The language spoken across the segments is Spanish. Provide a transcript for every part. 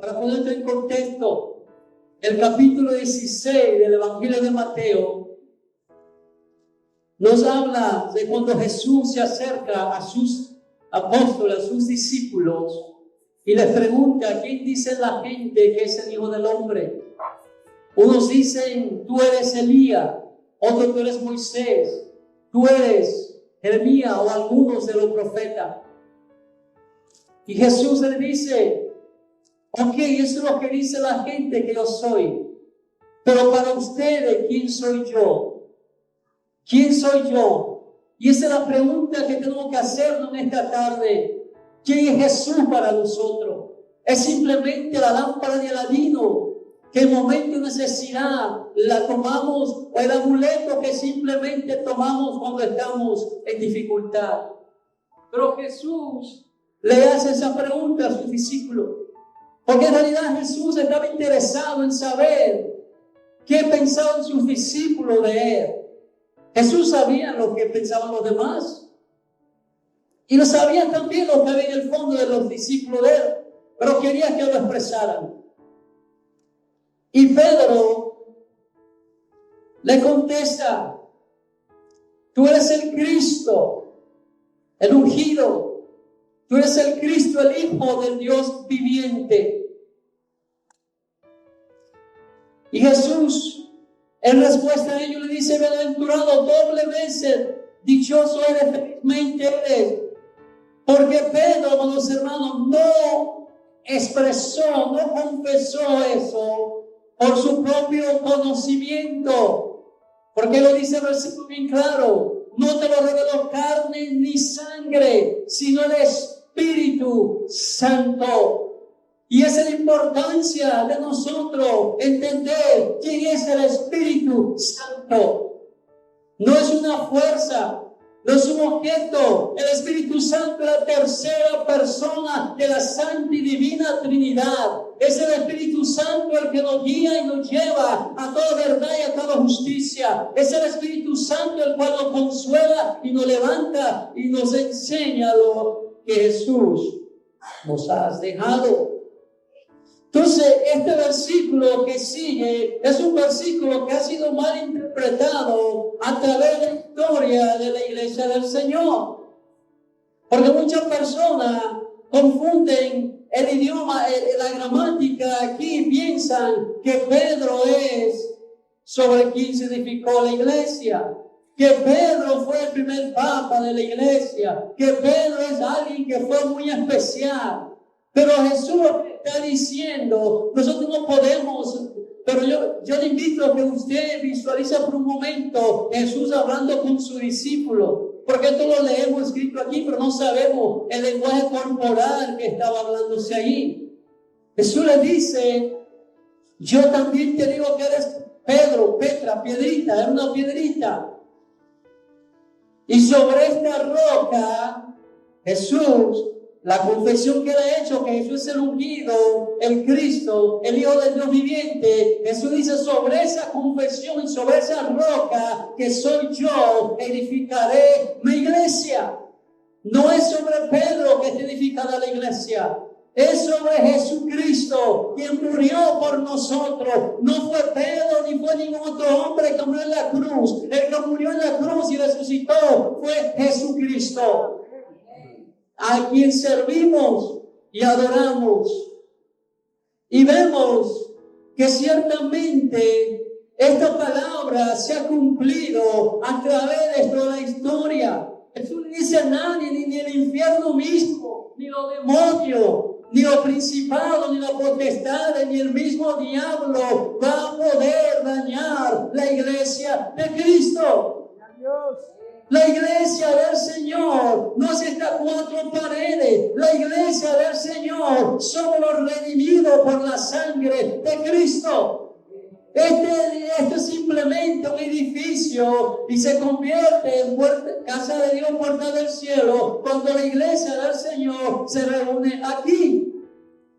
para ponerte en contexto, el capítulo 16 del Evangelio de Mateo nos habla de cuando Jesús se acerca a sus apóstoles, a sus discípulos, y les pregunta: ¿quién dice la gente que es el Hijo del Hombre? Unos dicen: tú eres Elías, otros: tú eres Moisés, tú eres Jeremías o algunos de los profetas. Y Jesús les dice: ok, eso es lo que dice la gente que yo soy, pero para ustedes, ¿quién soy yo? ¿Quién soy yo? Y esa es la pregunta que tenemos que hacernos en esta tarde. ¿Quién es Jesús para nosotros? ¿Es simplemente la lámpara de Aladino que en momento de necesidad la tomamos, o el amuleto que simplemente tomamos cuando estamos en dificultad? Pero Jesús le hace esa pregunta a sus discípulos, porque en realidad Jesús estaba interesado en saber qué pensaban sus discípulos de él. Jesús sabía lo que pensaban los demás, y lo sabía también lo que había en el fondo de los discípulos de él, pero quería que lo expresaran. Y Pedro le contesta: tú eres el Cristo, el ungido, tú eres el Cristo, el Hijo del Dios viviente. Y Jesús, en respuesta a ello, le dice: bienaventurado, doble veces dichoso eres, felizmente eres. Porque Pedro, amados hermanos, no expresó, no confesó eso por su propio conocimiento. Porque lo dice el versículo bien claro: no te lo reveló carne ni sangre, sino el Espíritu Santo. Y esa es la importancia de nosotros entender quién es el Espíritu Santo. No es una fuerza, no es un objeto. El Espíritu Santo es la tercera persona de la Santa y Divina Trinidad. Es el Espíritu Santo el que nos guía y nos lleva a toda verdad y a toda justicia. Es el Espíritu Santo el cual nos consuela y nos levanta y nos enseña lo que Jesús nos ha dejado. Entonces, este versículo que sigue es un versículo que ha sido mal interpretado a través de la historia de la iglesia del Señor. Porque muchas personas confunden el idioma, la gramática aquí, piensan que Pedro es sobre quien se edificó la iglesia, que Pedro fue el primer papa de la iglesia, que Pedro es alguien que fue muy especial. Pero Jesús está diciendo, nosotros no podemos, pero yo le invito a que usted visualice por un momento Jesús hablando con su discípulo, porque esto lo leemos escrito aquí, pero no sabemos el lenguaje corporal que estaba hablándose ahí. Jesús le dice: yo también te digo que eres Pedro, Petra, piedrita, es una piedrita. Y sobre esta roca, Jesús, la confesión que él ha hecho, que Jesús es el ungido, el Cristo, el Hijo del Dios viviente, Jesús dice: sobre esa confesión y sobre esa roca que soy yo, edificaré mi iglesia. No es sobre Pedro que está edificada la iglesia, es sobre Jesucristo, quien murió por nosotros. No fue Pedro ni fue ningún otro hombre que murió en la cruz. El que murió en la cruz y resucitó fue Jesucristo, a quien servimos y adoramos. Y vemos que ciertamente esta palabra se ha cumplido a través de toda la historia. Jesús no dice a nadie, ni el infierno mismo, ni los demonios, ni los principados, ni las potestades, ni el mismo diablo va a poder dañar la iglesia de Cristo. La iglesia del Señor no es estas cuatro paredes. La iglesia del Señor somos los redimidos por la sangre de Cristo. Este es simplemente un edificio y se convierte en casa de Dios, puerta del cielo, cuando la iglesia del Señor se reúne aquí.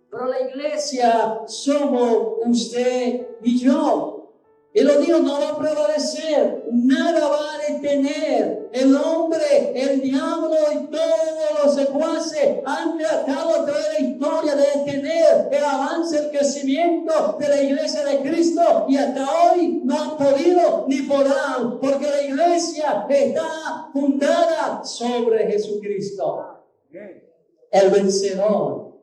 Pero la iglesia somos usted y yo. Y lo digo, no va a prevalecer, nada va a detener. El hombre, el diablo y todos los secuaces han tratado a través de la historia de detener el avance crecimiento de la iglesia de Cristo y hasta hoy no han podido ni podrán, porque la iglesia está fundada sobre Jesucristo, el vencedor,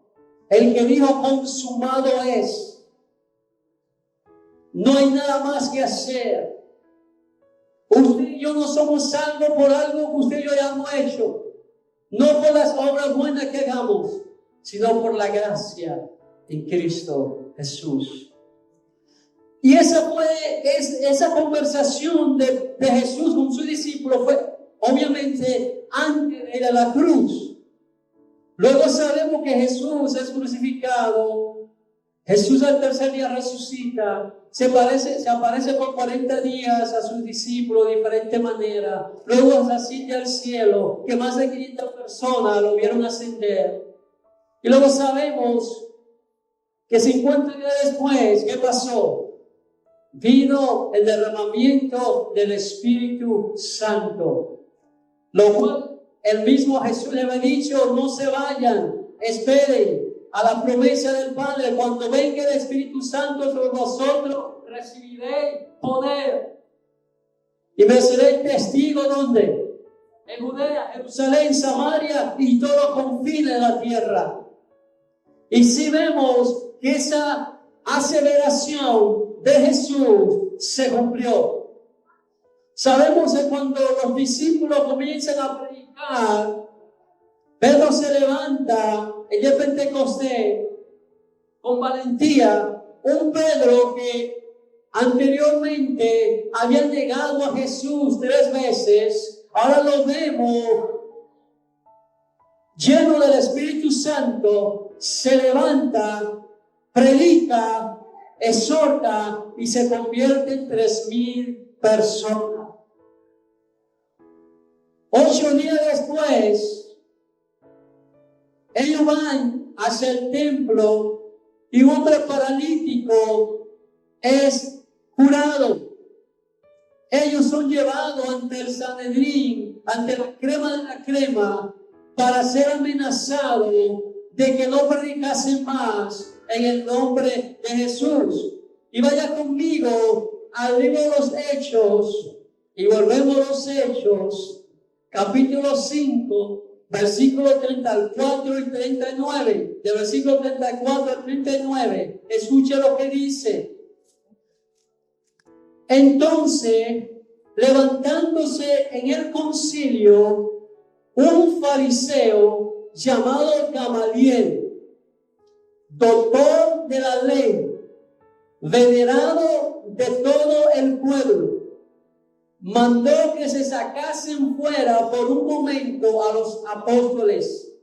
el que dijo consumado es. No hay nada más que hacer. Usted y yo no somos salvos por algo que usted y yo hayamos hecho, no por las obras buenas que hagamos, sino por la gracia en Cristo Jesús. Y esa conversación de Jesús con su discípulo fue obviamente antes de ir a la cruz. Luego sabemos que Jesús es crucificado. Jesús al tercer día resucita. Se aparece por 40 días a sus discípulos de diferente manera. Luego asciende al cielo, que más de 500 personas lo vieron ascender. Y luego sabemos que 50 días después, ¿qué pasó? Vino el derramamiento del Espíritu Santo, lo cual el mismo Jesús le había dicho: no se vayan, esperen a la promesa del Padre. Cuando venga el Espíritu Santo sobre vosotros, recibiréis poder y me seréis testigo. ¿Dónde? En Judea, Jerusalén, Samaria y todos los confines de la tierra. Y si vemos que esa aseveración de Jesús se cumplió. Sabemos que cuando los discípulos comienzan a predicar, Pedro se levanta el día de Pentecostés con valentía. Un Pedro que anteriormente había negado a Jesús 3 veces, ahora lo vemos lleno del Espíritu Santo, se levanta, predica, exhorta y se convierte en 3,000 personas. 8 días después, ellos van hacia el templo y un hombre paralítico es curado. Ellos son llevados ante el Sanedrín, ante la crema de la crema, para ser amenazados de que no predicasen más en el nombre de Jesús. Y vaya conmigo al libro de los Hechos, y volvemos a los Hechos, capítulo 5, versículo 34 y 39. De versículo 34 al 39, escuche lo que dice. Entonces, levantándose en el concilio, un fariseo llamado Gamaliel, doctor de la ley, venerado de todo el pueblo, mandó que se sacasen fuera por un momento a los apóstoles.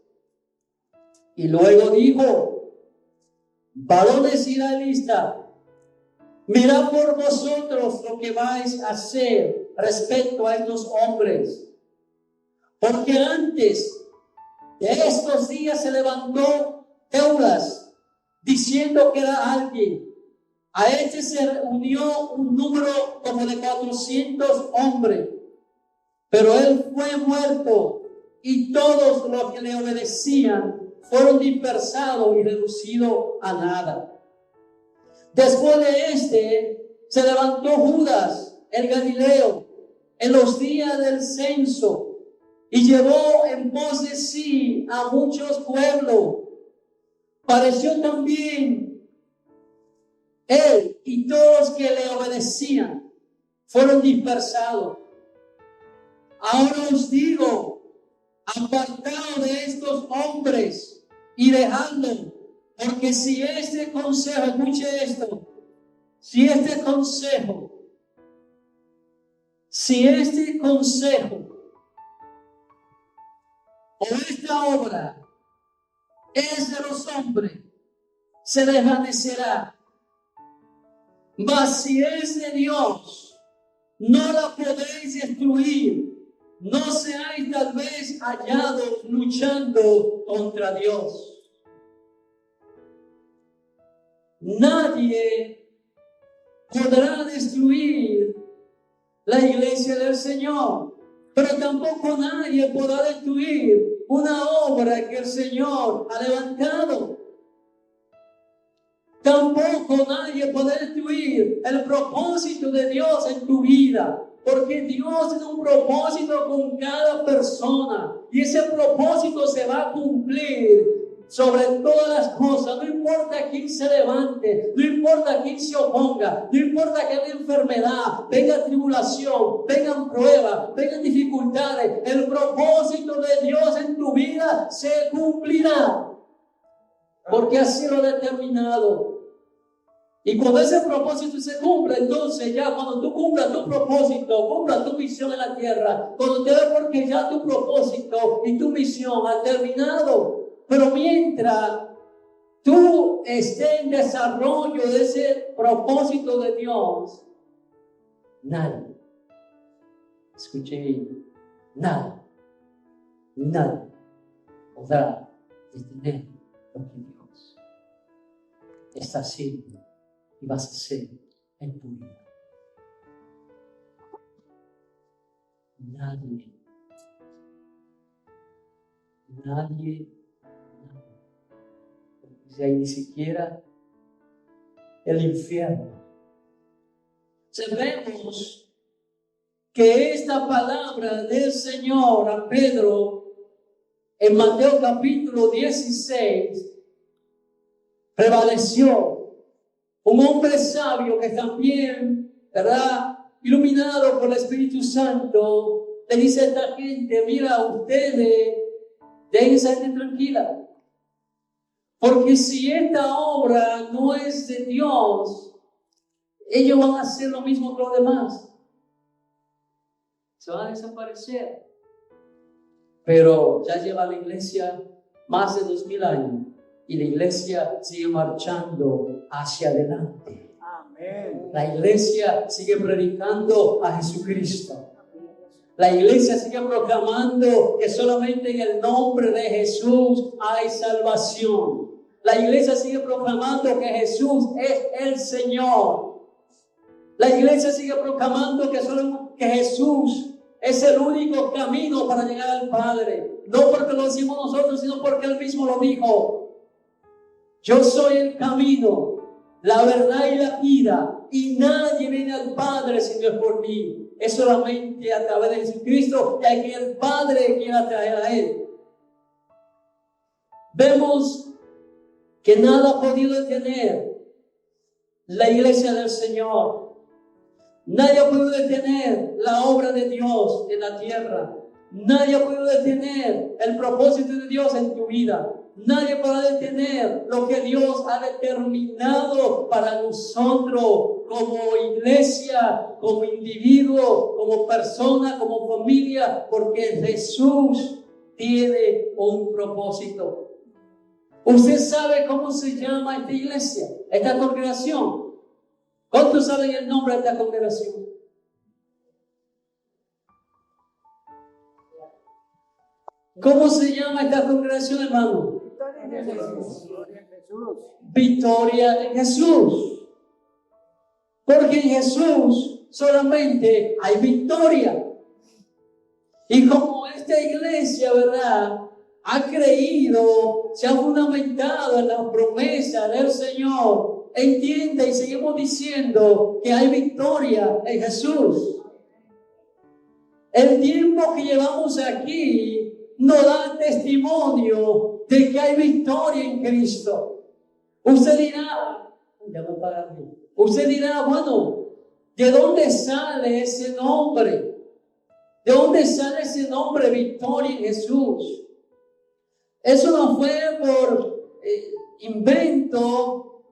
Y luego dijo: varones israelitas, mirad por vosotros lo que vais a hacer respecto a estos hombres. Porque antes de estos días se levantó Teudas, diciendo que era alguien. A este se unió un número como de 400 hombres. Pero él fue muerto, y todos los que le obedecían fueron dispersados y reducidos a nada. Después de este, se levantó Judas, el Galileo, en los días del censo, y llevó en pos de sí a muchos pueblos. Pareció también él, y todos los que le obedecían fueron dispersados. Ahora os digo: apartaos de estos hombres y dejadlos, porque si este consejo, escuche esto, si este consejo o esta obra es de los hombres, se desvanecerá. Mas si es de Dios, no la podéis destruir. No seáis tal vez hallados luchando contra Dios. Nadie podrá destruir la iglesia del Señor, pero tampoco nadie podrá destruir una obra que el Señor ha levantado. Tampoco nadie puede destruir el propósito de Dios en tu vida. Porque Dios tiene un propósito con cada persona. Y ese propósito se va a cumplir sobre todas las cosas. No importa quién se levante, no importa quién se oponga, no importa que haya enfermedad, venga tribulación, vengan pruebas, vengan dificultades. El propósito de Dios en tu vida se cumplirá. Porque así lo ha determinado. Y cuando ese propósito se cumple, entonces ya cuando tú cumplas tu propósito, cumplas tu misión en la tierra, cuando te ve porque ya tu propósito y tu misión ha terminado. Pero mientras tú estés en desarrollo de ese propósito de Dios, nadie, escuche bien, nadie podrá detener lo que Dios está haciendo y vas a hacer en tu vida. Nadie. Dice ahí, ni siquiera el infierno. Sabemos que esta palabra del Señor a Pedro en Mateo capítulo 16 prevaleció. Un hombre sabio que también, ¿verdad?, iluminado por el Espíritu Santo, le dice a esta gente: mira, ustedes dejen esa gente tranquila. Porque si esta obra no es de Dios, ellos van a hacer lo mismo que los demás. Se van a desaparecer. Pero ya lleva la iglesia más de 2000 años. Y la iglesia sigue marchando hacia adelante. Amén. La iglesia sigue predicando a Jesucristo. La iglesia sigue proclamando que solamente en el nombre de Jesús hay salvación. La iglesia sigue proclamando que Jesús es el Señor. La iglesia sigue proclamando que Jesús es el único camino para llegar al Padre. No porque lo decimos nosotros, sino porque Él mismo lo dijo. Yo soy el camino, la verdad y la vida, y nadie viene al Padre si no es por mí. Es solamente a través de Jesucristo y a quien el Padre quiera traer a Él. Vemos que nada ha podido detener la iglesia del Señor. Nadie ha podido detener la obra de Dios en la tierra. Nadie ha podido detener el propósito de Dios en tu vida. Nadie podrá detener lo que Dios ha determinado para nosotros como iglesia, como individuo, como persona, como familia, porque Jesús tiene un propósito. ¿Usted sabe cómo se llama esta iglesia, esta congregación? ¿Cuántos saben el nombre de esta congregación? ¿Cómo se llama esta congregación, hermano? Victoria en Jesús. Porque en Jesús solamente hay victoria. Y como esta iglesia, ¿verdad?, ha creído, se ha fundamentado en la promesa del Señor, entiende y seguimos diciendo que hay victoria en Jesús. El tiempo que llevamos aquí nos da testimonio de que hay victoria en Cristo. Usted dirá, bueno, ¿de dónde sale ese nombre? ¿De dónde sale ese nombre, victoria en Jesús? Eso no fue por invento.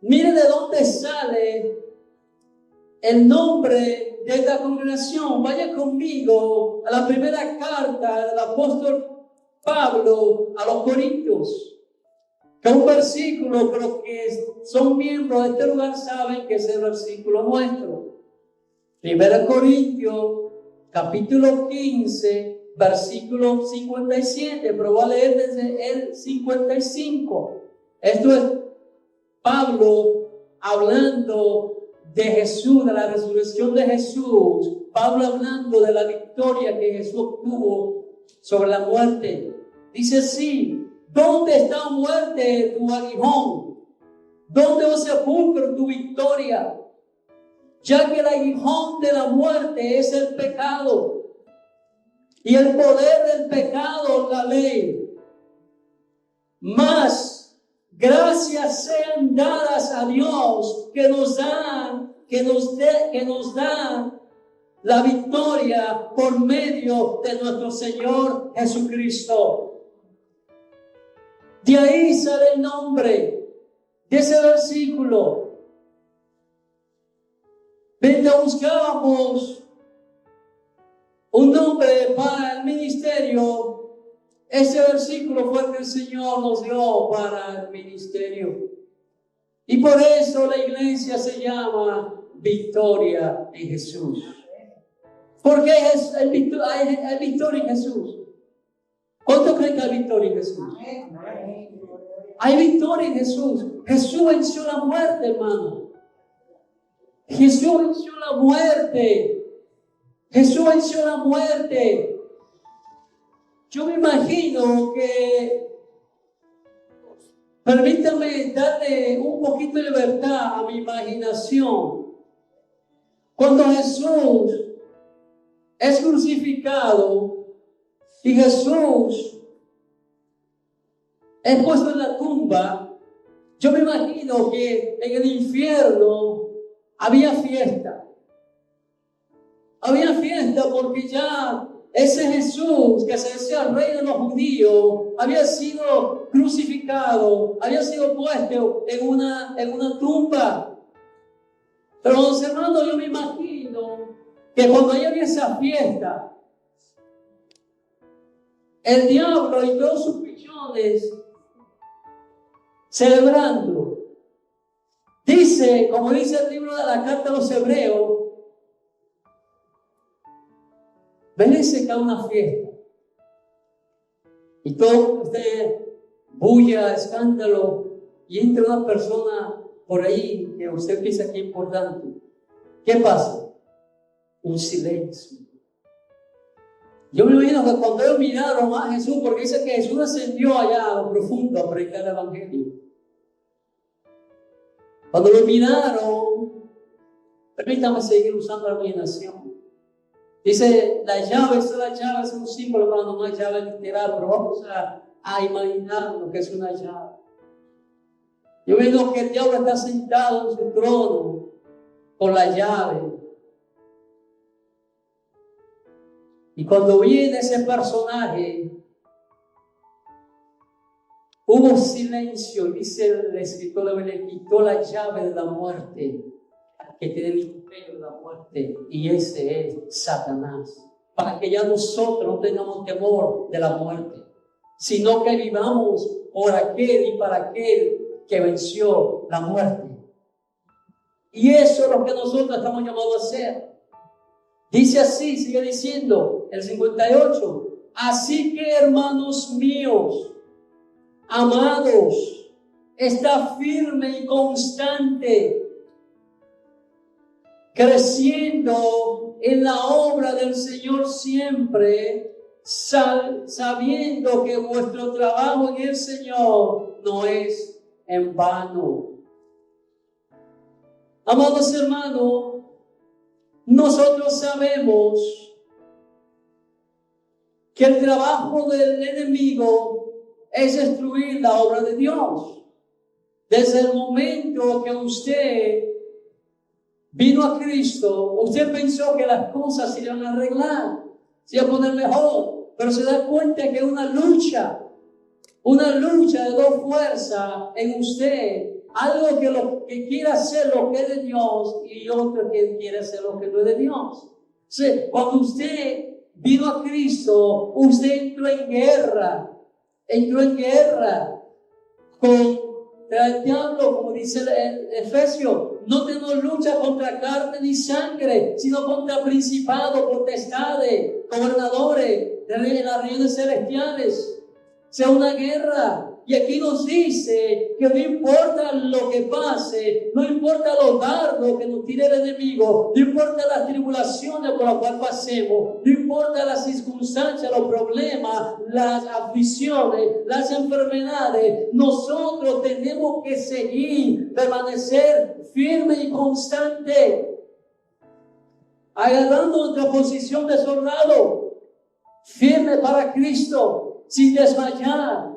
Mire de dónde sale el nombre de esta congregación. Vaya conmigo a la primera carta del apóstol Pablo a los Corintios, que es un versículo que los que son miembros de este lugar saben que es el versículo nuestro. Primera Corintios capítulo 15 versículo 57, pero voy a leer desde el 55. Esto es Pablo hablando de Jesús, de la resurrección de Jesús. Pablo hablando de la victoria que Jesús obtuvo sobre la muerte. Dice así: ¿dónde está, muerte, tu aguijón? ¿Dónde, oh sepulcro, tu victoria? Ya que el aguijón de la muerte es el pecado, y el poder del pecado, la ley. Mas gracias sean dadas a Dios que nos da la victoria por medio de nuestro Señor Jesucristo. De ahí sale el nombre de ese versículo. Mientras buscábamos un nombre para el ministerio, ese versículo fue el que el Señor nos dio para el ministerio. Y por eso la iglesia se llama Victoria en Jesús. Porque hay victoria en Jesús. ¿Cuánto creen que hay victoria en Jesús? Hay victoria en Jesús. Jesús venció la muerte, hermano. Jesús venció la muerte. Jesús venció la muerte. Yo me imagino que, permítanme darle un poquito de libertad a mi imaginación. Cuando Jesús es crucificado y Jesús es puesto en la tumba, yo me imagino que en el infierno había fiesta. Había fiesta porque ya ese Jesús que se decía rey de los judíos había sido crucificado, había sido puesto en una tumba. Pero, los hermanos, yo me imagino que cuando había esa fiesta, el diablo y todos sus pichones celebrando. Dice, como dice el libro de la carta a los Hebreos, vénse que hay una fiesta. Y todo usted bulla, escándalo, y entra una persona por ahí que usted piensa que es importante. ¿Qué pasa? Un silencio. Yo me imagino que cuando ellos miraron a Jesús, porque dice que Jesús ascendió allá a lo profundo a predicar el evangelio. Cuando lo miraron, permítame seguir usando la imaginación. Dice, la llave es un símbolo, para no es llave literal, pero vamos a imaginar lo que es una llave. Yo veo que el diablo está sentado en su trono con la llave. Y cuando viene ese personaje, hubo silencio. Y dice el escritor, le quitó la llave de la muerte, que tiene el imperio de la muerte, y ese es Satanás. Para que ya nosotros no tengamos temor de la muerte, sino que vivamos por aquel y para aquel que venció la muerte. Y eso es lo que nosotros estamos llamados a hacer. Dice así, sigue diciendo el 58. Así que, hermanos míos, amados, está firme y constante, creciendo en la obra del Señor siempre, sabiendo que vuestro trabajo en el Señor no es en vano. Amados hermanos, nosotros sabemos que el trabajo del enemigo es destruir la obra de Dios. Desde el momento que usted vino a Cristo, usted pensó que las cosas se iban a arreglar, se iban a poner mejor, pero se da cuenta que es una lucha de dos fuerzas en usted. Algo que quiere hacer lo que es de Dios y otro que quiere hacer lo que no es de Dios. Cuando usted vino a Cristo, usted entró en guerra contra el diablo, como dice el Efesios. No tenemos lucha contra carne ni sangre, sino contra principados, potestades, gobernadores de las regiones celestiales. Sea una guerra. Y aquí nos dice que no importa lo que pase, no importa los dardos que nos tire el enemigo, no importa las tribulaciones por las cuales pasemos, no importa las circunstancias, los problemas, las aflicciones, las enfermedades, nosotros tenemos que seguir, permanecer firme y constante, agarrando nuestra posición de soldado, firme para Cristo, sin desmayar,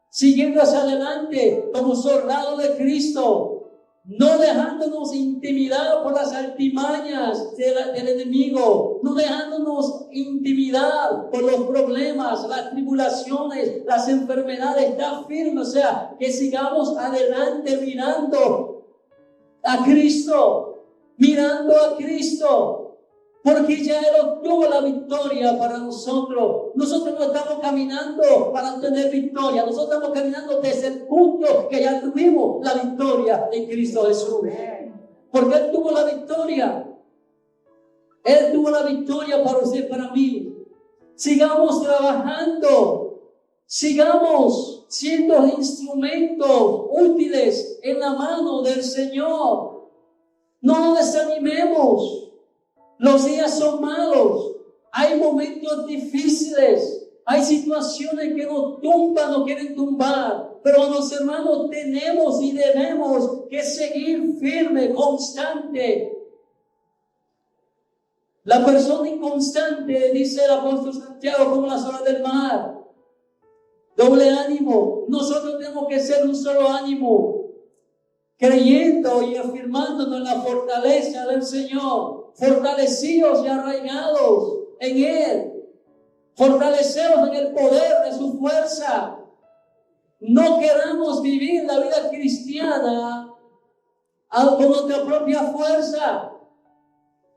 siguiendo hacia adelante como soldado de Cristo, no dejándonos intimidar por las artimañas del enemigo, no dejándonos intimidar por los problemas, las tribulaciones, las enfermedades. Está firme, o sea, que sigamos adelante mirando a Cristo, porque ya Él obtuvo la victoria para nosotros. Nosotros no estamos caminando para obtener victoria. Nosotros estamos caminando desde el punto que ya tuvimos la victoria en Cristo Jesús. Porque Él tuvo la victoria. Él tuvo la victoria para usted y para mí. Sigamos trabajando. Sigamos siendo instrumentos útiles en la mano del Señor. No nos desanimemos. Los días son malos, hay momentos difíciles, hay situaciones que nos tumban, nos quieren tumbar, pero los hermanos tenemos y debemos que seguir firme, constante. La persona inconstante, dice el apóstol Santiago, como las olas del mar, doble ánimo. Nosotros tenemos que ser un solo ánimo, creyendo y afirmándonos en la fortaleza del Señor, fortalecidos y arraigados en Él, fortalecidos en el poder de su fuerza. No queramos vivir la vida cristiana con nuestra propia fuerza,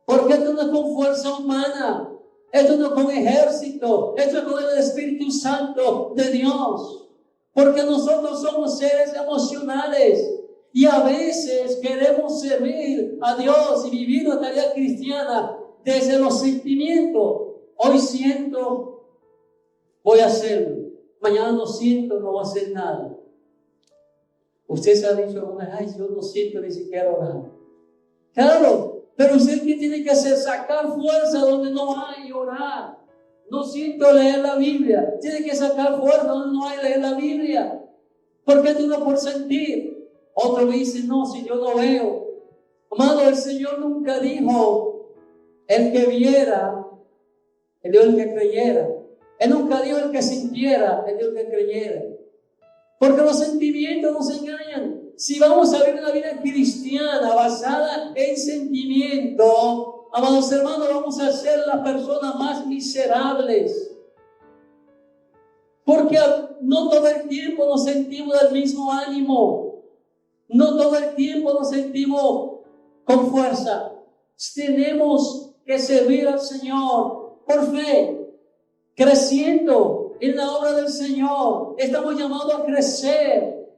porque esto no es con fuerza humana, esto no es con ejército, esto es con el Espíritu Santo de Dios, porque nosotros somos seres emocionales. Y a veces queremos servir a Dios y vivir nuestra vida cristiana desde los sentimientos. Hoy siento, voy a hacerlo. Mañana no siento, no voy a hacer nada. Usted se ha dicho alguna vez, ay, yo no siento ni siquiera orar. Claro, pero usted ¿qué tiene que hacer? Sacar fuerza donde no hay, orar. No siento leer la Biblia. Tiene que sacar fuerza donde no hay, leer la Biblia. ¿Por qué tú no por sentir? Otro dice, no, si yo no veo. Amado, el Señor nunca dijo el que viera, Él dijo el que creyera. Él nunca dijo el que sintiera, Él dijo el que creyera. Porque los sentimientos nos engañan. Si vamos a vivir una vida cristiana basada en sentimiento, amados hermanos, vamos a ser las personas más miserables. Porque no todo el tiempo nos sentimos del mismo ánimo. No todo el tiempo nos sentimos con fuerza. Tenemos que servir al Señor por fe, creciendo en la obra del Señor. Estamos llamados a crecer,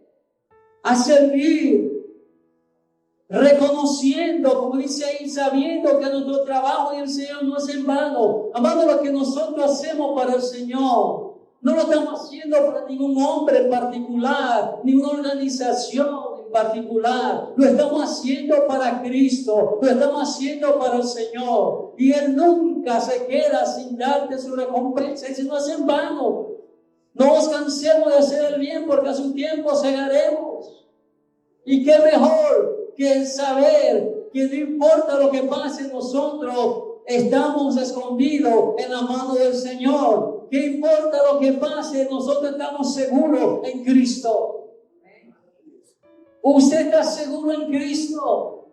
a servir, reconociendo, como dice ahí, sabiendo que nuestro trabajo en el Señor no es en vano. Amando lo que nosotros hacemos para el Señor, no lo estamos haciendo para ningún hombre en particular, ninguna organización particular, lo estamos haciendo para Cristo, lo estamos haciendo para el Señor, y Él nunca se queda sin darte su recompensa. Y si no es en vano, no os cansemos de hacer el bien, porque a su tiempo segaremos. Y qué mejor que saber que no importa lo que pase, nosotros estamos escondidos en la mano del Señor. ¿Qué importa lo que pase? Nosotros estamos seguros en Cristo. Usted está seguro en Cristo.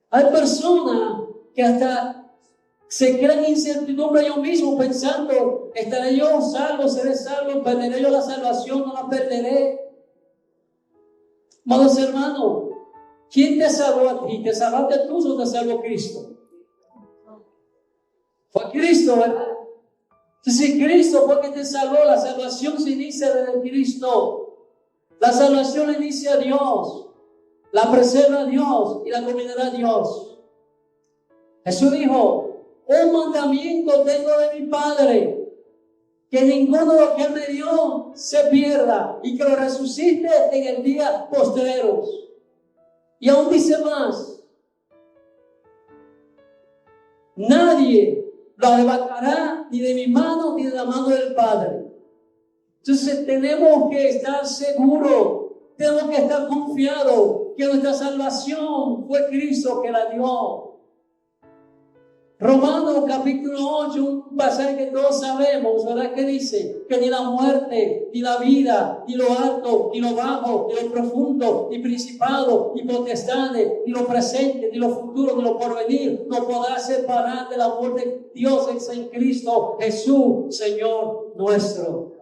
Hay personas que hasta se crean incertidumbre yo mismo, pensando, ¿estaré yo salvo? ¿Seré salvo? ¿Perderé yo la salvación? ¿No la perderé? Amados hermanos, ¿quién te salvó a ti? ¿Te salvaste tú o te salvó Cristo? Fue Cristo, ¿verdad? Si Cristo fue quien te salvó, la salvación se inicia desde Cristo. La salvación inicia a Dios, la preserva a Dios y la culminará a Dios. Jesús dijo, un mandamiento tengo de mi Padre, que ninguno de los que Él me dio se pierda y que lo resucite en el día postreros. Y aún dice más, nadie lo arrebatará ni de mi mano ni de la mano del Padre. Entonces tenemos que estar seguros, tenemos que estar confiados que nuestra salvación fue Cristo que la dio. Romanos capítulo 8, un pasaje que todos sabemos, ¿verdad? Que dice que ni la muerte, ni la vida, ni lo alto, ni lo bajo, ni lo profundo, ni principado, ni potestades, ni lo presente, ni lo futuro, ni lo porvenir, no podrá separar del amor de Dios en Cristo Jesús, Señor nuestro.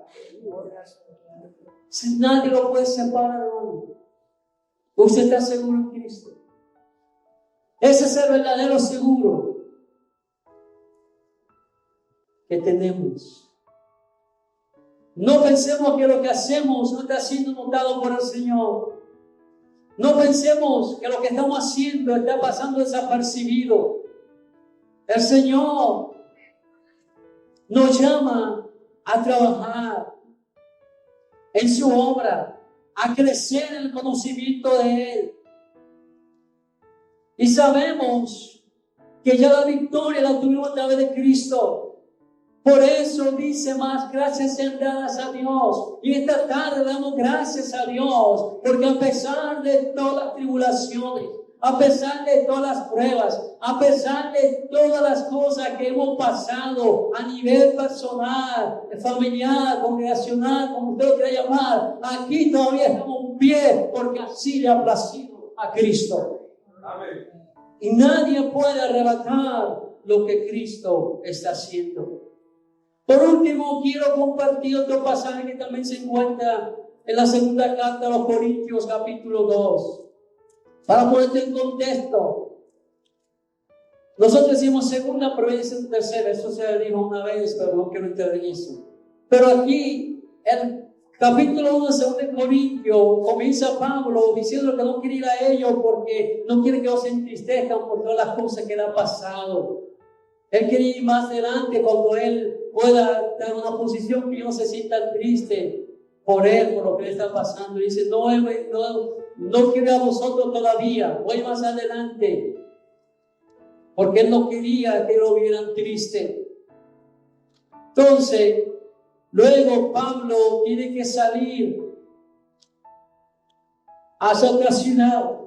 Si nadie lo puede separar, hermano. Usted está seguro en Cristo. Ese es el verdadero seguro que tenemos. No pensemos que lo que hacemos no está siendo notado por el Señor. No pensemos que lo que estamos haciendo está pasando desapercibido. El Señor nos llama a trabajar en su obra, a crecer en el conocimiento de Él. Y sabemos que ya la victoria la tuvimos a través de Cristo. Por eso dice más, gracias sean dadas a Dios. Y esta tarde damos gracias a Dios, porque a pesar de todas las tribulaciones, a pesar de todas las pruebas, a pesar de todas las cosas que hemos pasado a nivel personal, familiar, congregacional, como usted lo quiera llamar, aquí todavía estamos en pie, porque así le ha placido a Cristo. Amén. Y nadie puede arrebatar lo que Cristo está haciendo. Por último, quiero compartir otro pasaje que también se encuentra en la segunda carta a los Corintios, capítulo 2. Para ponerte en contexto, nosotros decimos segunda, pero ellos dicen tercera. Eso se dijo una vez, pero no quiero entrar en eso. Pero aquí, el capítulo 1 de 2 Corintios, comienza Pablo diciendo que no quiere ir a ellos porque no quiere que los entristezcan por todas las cosas que le han pasado. Él quiere ir más adelante cuando él pueda dar una posición que no se sienta triste por él, por lo que le está pasando. Y dice, no quiero a vosotros todavía, voy más adelante. Porque él no quería que lo vieran triste. Entonces, luego Pablo tiene que salir hacia otra ciudad.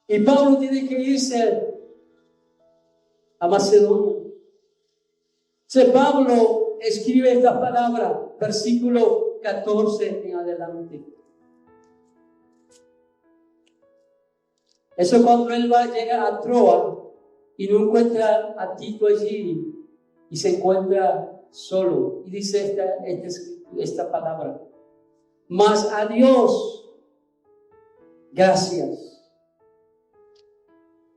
Y Pablo tiene que irse a Macedonia. Entonces Pablo escribe esta palabra, versículo 14 en adelante. Eso cuando él llega a Troa y no encuentra a Tito allí y se encuentra solo. Y dice esta palabra: mas a Dios gracias.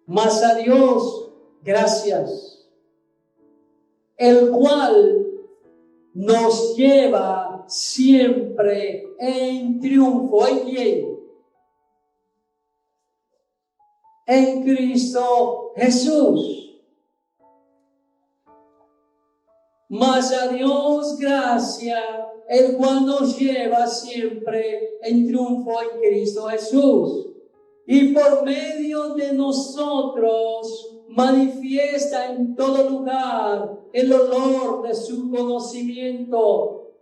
Mas a Dios gracias, el cual nos lleva siempre en triunfo. ¿En quién? En Cristo Jesús. Mas a Dios gracias, el cual nos lleva siempre en triunfo en Cristo Jesús. Y por medio de nosotros manifiesta en todo lugar el olor de su conocimiento.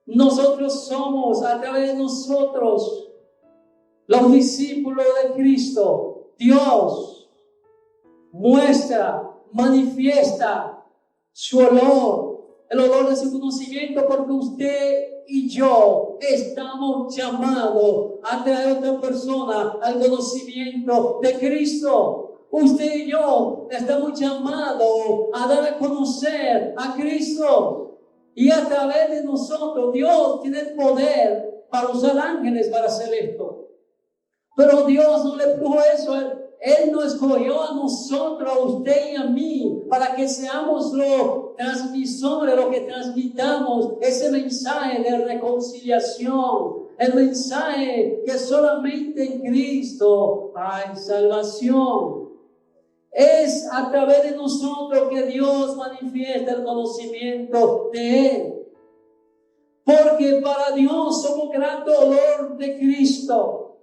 Nosotros somos, a través de nosotros, los discípulos de Cristo. Dios muestra, manifiesta su olor, el olor de su conocimiento, porque usted y yo estamos llamados a traer a otra persona al conocimiento de Cristo. Usted y yo estamos llamados a dar a conocer a Cristo. Y a través de nosotros, Dios tiene el poder para usar ángeles para hacer esto. Pero Dios no le puso eso. Él nos escogió a nosotros, a usted y a mí, para que seamos los transmisores, los que transmitamos ese mensaje de reconciliación. El mensaje que solamente en Cristo hay salvación. Es a través de nosotros que Dios manifiesta el conocimiento de Él. Porque para Dios somos grato olor de Cristo.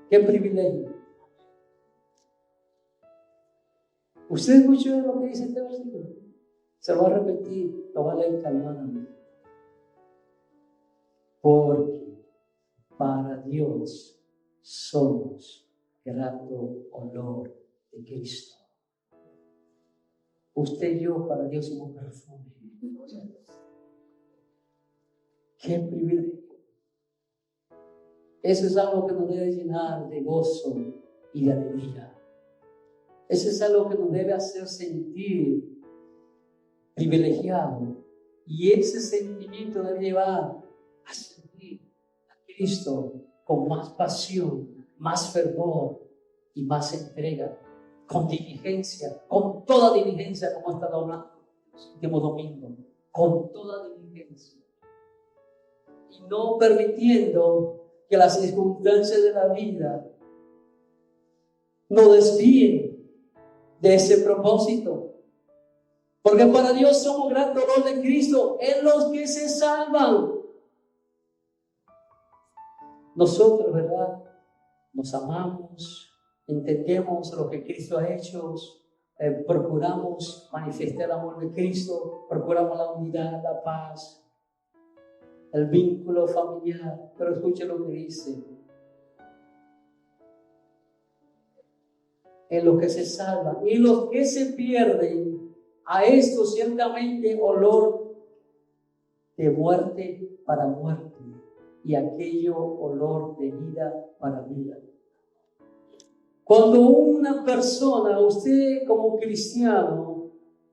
¡Qué privilegio! ¿Usted escuchó lo que dice este versículo? Se lo voy a repetir, lo voy a leer calmadamente. Porque para Dios somos grato olor de Cristo. Usted y yo para Dios somos perfume. ¡Qué privilegio! Eso es algo que nos debe llenar de gozo y de alegría. Eso es algo que nos debe hacer sentir privilegiado. Y ese sentimiento debe llevar a servir a Cristo con más pasión, más fervor y más entrega, con diligencia, con toda diligencia, como está hablando el último domingo, con toda diligencia. Y no permitiendo que las circunstancias de la vida nos desvíen de ese propósito. Porque para Dios somos grato olor de Cristo en los que se salvan. Nosotros, ¿verdad? Nos amamos, entendemos lo que Cristo ha hecho, procuramos manifestar el amor de Cristo, procuramos la unidad, la paz, el vínculo familiar. Pero escuche lo que dice: en los que se salvan y los que se pierden, a esto ciertamente olor de muerte para muerte, y aquello olor de vida para vida. Cuando una persona, usted como cristiano,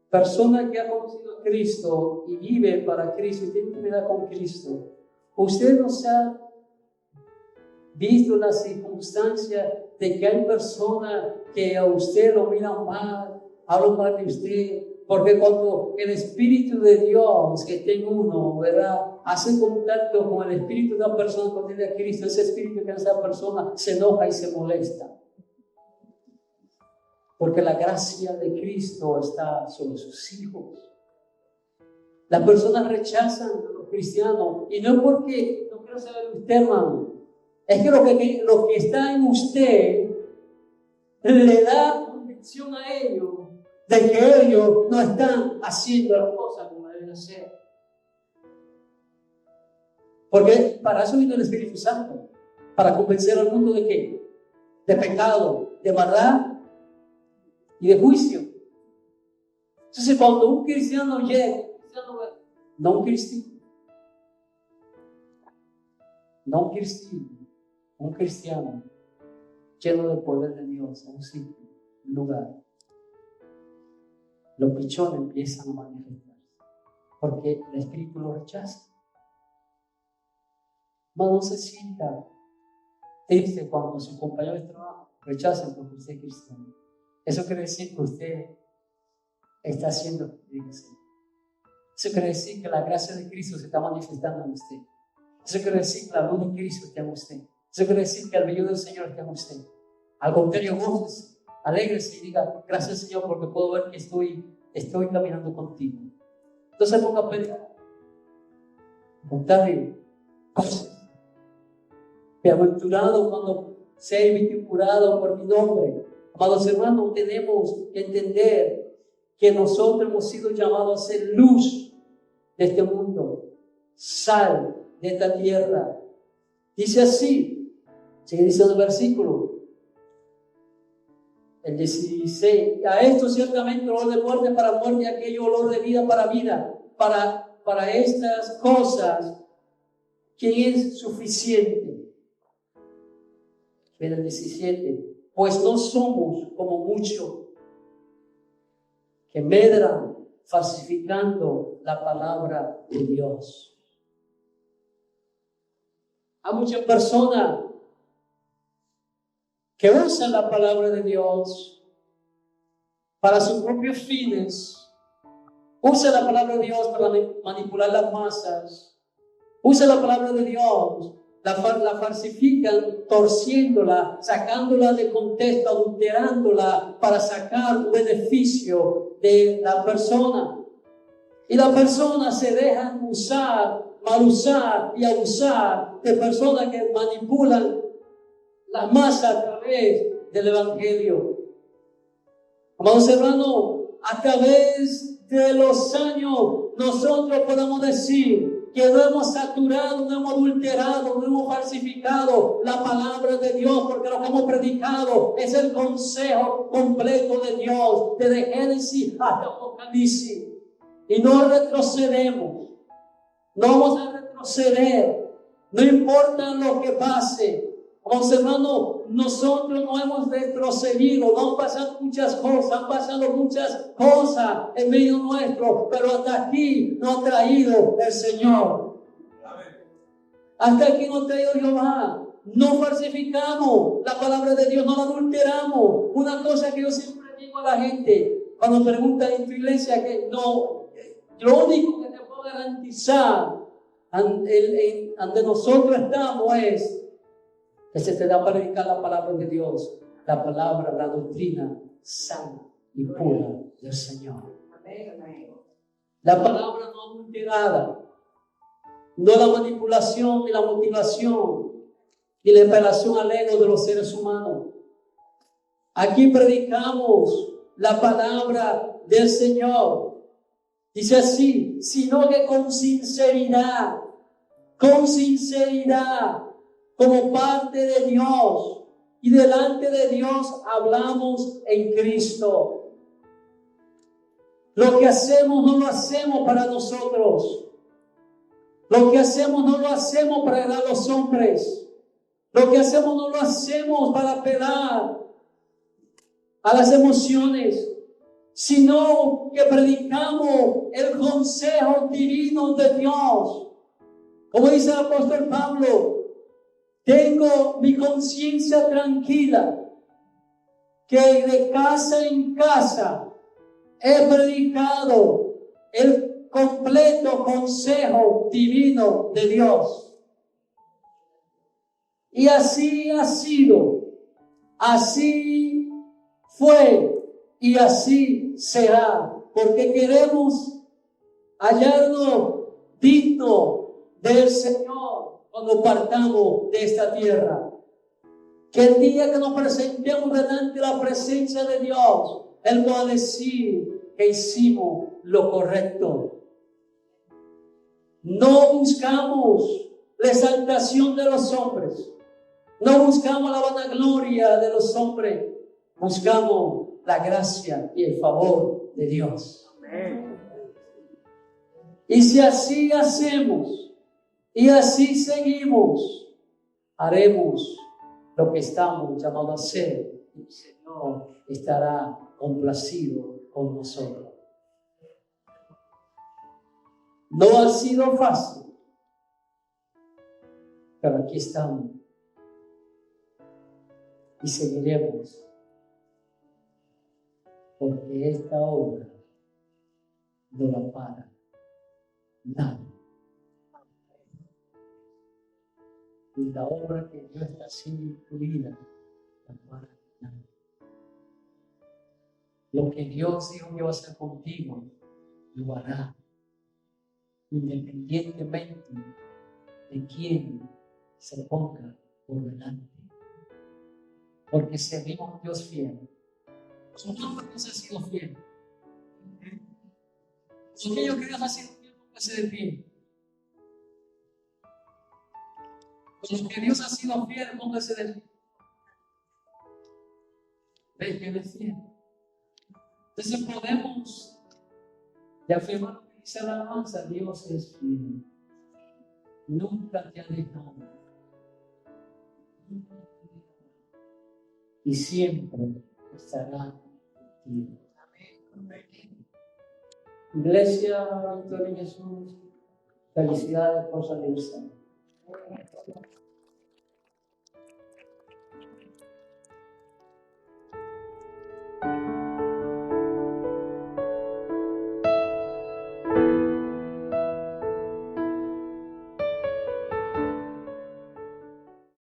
persona que ha conocido a Cristo y vive para Cristo y tiene intimidad con Cristo, usted no se ha visto la circunstancia de que hay personas que a usted lo miran mal, hablan mal de usted, porque cuando el Espíritu de Dios que está en uno, ¿verdad?, hace contacto con el Espíritu de una persona que tiene a Cristo, ese Espíritu que esa persona se enoja y se molesta. Porque la gracia de Cristo está sobre sus hijos. Las personas rechazan a los cristianos, y no es porque no quiero saber de usted, hermano. Es que lo que está en usted le da convicción a ellos de que ellos no están haciendo las cosas como deben hacer. Porque para eso vino el Espíritu Santo, para convencer al mundo de qué, de pecado, de maldad y de juicio. Entonces, cuando un cristiano llega, no un cristiano lleno del poder de Dios, a un sitio, un lugar, los pichones empiezan a manifestarse, porque el Espíritu lo rechaza. Mas no se sienta triste cuando su compañero de trabajo rechaza porque usted es cristiano. Eso quiere decir que usted está haciendo lo que tiene que hacer. Eso quiere decir que la gracia de Cristo se está manifestando en usted. Eso quiere decir que la luz de Cristo está en usted. Eso quiere decir que el brillo del Señor está en usted. Al contrario, gócese, alégrese y diga: gracias, Señor, porque puedo ver que estoy caminando contigo. Entonces ponga a pelear. Al contrario, gócese. Bienaventurado cuando sea bienaventurado por mi nombre. Amados hermanos, tenemos que entender que nosotros hemos sido llamados a ser luz de este mundo, sal de esta tierra. Dice así, sigue diciendo el versículo, el 16: a esto ciertamente olor de muerte para muerte, y aquello olor de vida para vida. Para estas cosas, ¿quién es suficiente? Pero el 17: pues no somos como muchos que medran falsificando la palabra de Dios. Hay muchas personas que usan la palabra de Dios para sus propios fines. Usa la palabra de Dios para manipular las masas. Usa la palabra de Dios la falsifican, torciéndola, sacándola de contexto, adulterándola para sacar un beneficio de la persona. Y las personas se dejan mal usar y abusar de personas que manipulan la masa a través del Evangelio. Amados hermanos, a través de los años nosotros podemos decir que no hemos saturado, no hemos adulterado, no hemos falsificado la palabra de Dios, porque lo que hemos predicado es el consejo completo de Dios, desde Génesis hasta Apocalipsis. Y no retrocedemos, no vamos a retroceder, no importa lo que pase. Vamos, hermanos, nosotros no hemos retrocedido, no han pasado muchas cosas en medio nuestro, pero hasta aquí nos ha traído el Señor. Hasta aquí nos ha traído Jehová. No falsificamos la palabra de Dios, no la adulteramos. Una cosa que yo siempre digo a la gente cuando me preguntan en tu iglesia, que no, lo único que te puedo garantizar ante nosotros estamos es que se te da para predicar la palabra de Dios, la palabra, la doctrina sana y pura del Señor. La palabra no adulterada, no la manipulación ni la motivación ni la apelación al ego de los seres humanos. Aquí predicamos la palabra del Señor. Dice así, sino que con sinceridad, como parte de Dios y delante de Dios hablamos en Cristo. Lo que hacemos no lo hacemos para nosotros. Lo que hacemos no lo hacemos para agradar a los hombres. Lo que hacemos no lo hacemos para apelar a las emociones, sino que predicamos el consejo divino de Dios. Como dice el apóstol Pablo, tengo mi conciencia tranquila, que de casa en casa he predicado el completo consejo divino de Dios. Y así ha sido, así fue y así será, porque queremos hallarnos dignos del Señor cuando partamos de esta tierra. Que el día que nos presentemos delante de la presencia de Dios, Él pueda decir que hicimos lo correcto. No buscamos la exaltación de los hombres, no buscamos la vanagloria de los hombres, buscamos la gracia y el favor de Dios. Amén. Y si así hacemos y así seguimos, haremos lo que estamos llamados a hacer, y el Señor estará complacido con nosotros. No ha sido fácil, pero aquí estamos y seguiremos, porque esta obra no la para nadie. Y la obra que Dios está haciendo en tu vida la para nadie. Lo que Dios dijo que va a hacer contigo, lo hará, independientemente de quién se ponga por delante. Porque servimos a un Dios fiel. ¿Cuánto Dios ha sido fiel? Aquello que Dios ha sido fiel nunca se detiene. Con lo que Dios ha sido fiel nunca se detiene. ¿Ves que Él es fiel? Entonces podemos afirmar lo que dice la alabanza: Dios es fiel. Nunca te ha dejado. Y siempre estará contigo. Amén. Iglesia Victoria en Jesús, felicidades por salirse.